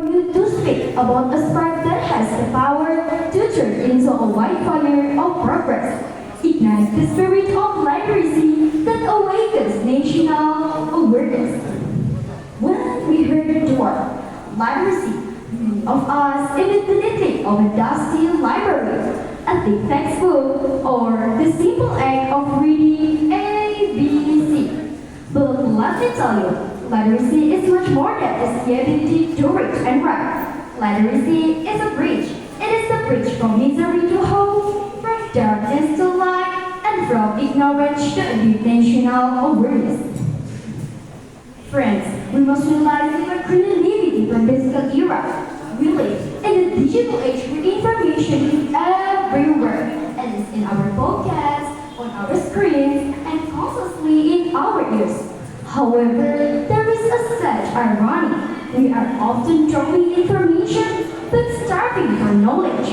You to speak about a spark that has the power to turn into a wildfire of progress. Ignite the spirit of literacy that awakens national awareness. When we heard the word literacy, many of us immediately think of a dusty library, a thick textbook, or the simple act of reading A, B, C. But let me tell you, literacy is much more than just the ability to read and write. Literacy is a bridge. It is the bridge from misery to hope, from darkness to light, and from ignorance to national awareness. Friends, we must realize we are currently living in a physical era. We live in a digital age where information is everywhere, and it's in our podcasts, on our screens, and constantly in our ears. However, there is a such irony. We are often drawing information, but starving for knowledge.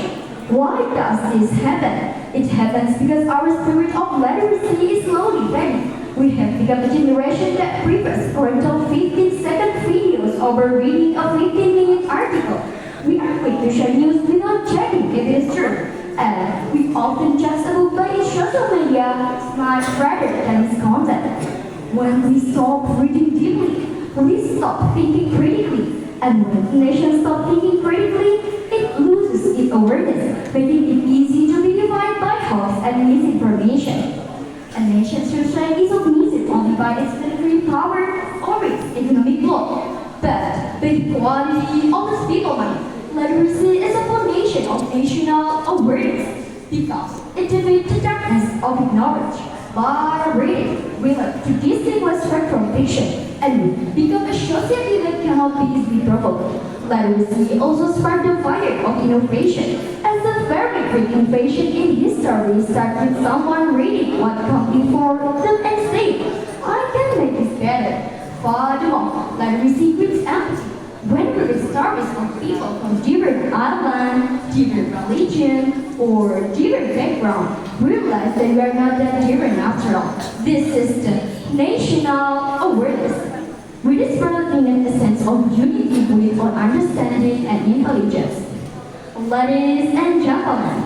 Why does this happen? It happens because our spirit of literacy is slowly fading. We have become a generation that prefers parental 15-second videos over reading a 15-minute article. We are quick to share news without checking if it is true. And we often judge a book by its social media smart rather than its content. When we stop reading deeply, we stop thinking critically. And when a nation stops thinking critically, it loses its awareness, making it easy to be divided by false and misinformation. A nation's strength is not measured only by its military power or its economic growth, but by the quality of its people mind. Literacy is a foundation of national awareness because it defeats the darkness of ignorance. By reading, we learn to distinguish fact from fiction, and we become a society that cannot be easily provoked. Literacy also sparked the fire of innovation, as the very great innovation in history started with someone reading what comes before them and saying, I can make this better. Furthermore, literacy brings empathy. When we read stories of people from different islands, different religion, or different background, we realize that we are not that different after all. This is the national awareness. We desperately need a sense of unity with our understanding and intelligence. Ladies and gentlemen,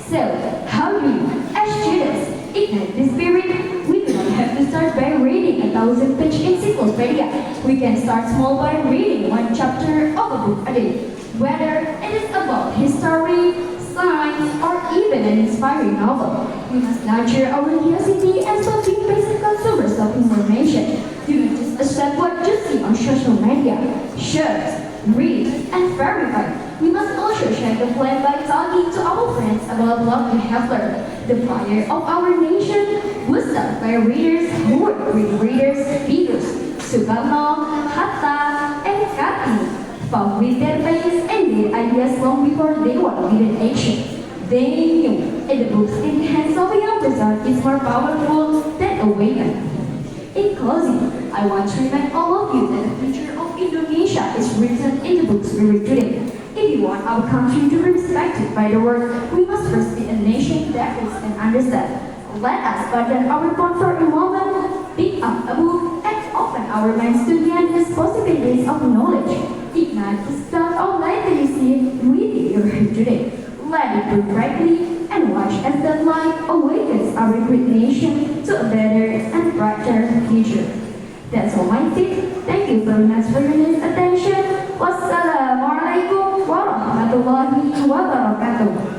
so how do you, as students, ignite the spirit? We do not have to start by reading 1,000-page encyclopedia. We can start small by reading one chapter of a book a day, whether it is about history, science, or even an inspiring novel. We must nurture our curiosity and stop being basic consumers of information. Do not just accept what you see on social media. Search, read, and verify. We must also share the flame by talking to our friends about what we have learned. The fire of our nation was started by readers who were great readers, figures, Sukarno, Hatta, and Kartini, found with their pains and their ideas long before they were given action. They knew, and the books in the hands of a young person is more powerful than a weapon. In closing, I want to remind all of you that the future of Indonesia is written in the books we read today. If you want our country to be respected by the world, we must first be a nation that reads and understands. Let us pardon our bond for a moment, pick up a book, and open our minds to the endless possibilities of knowledge. Ignite the spark of literacy within your heart today. Let it burn brightly and watch as that light awakens our great nation to a better and brighter future. That's all my tip. Thank you very much for your attention. Wassalamualaikum warahmatullahi wabarakatuh.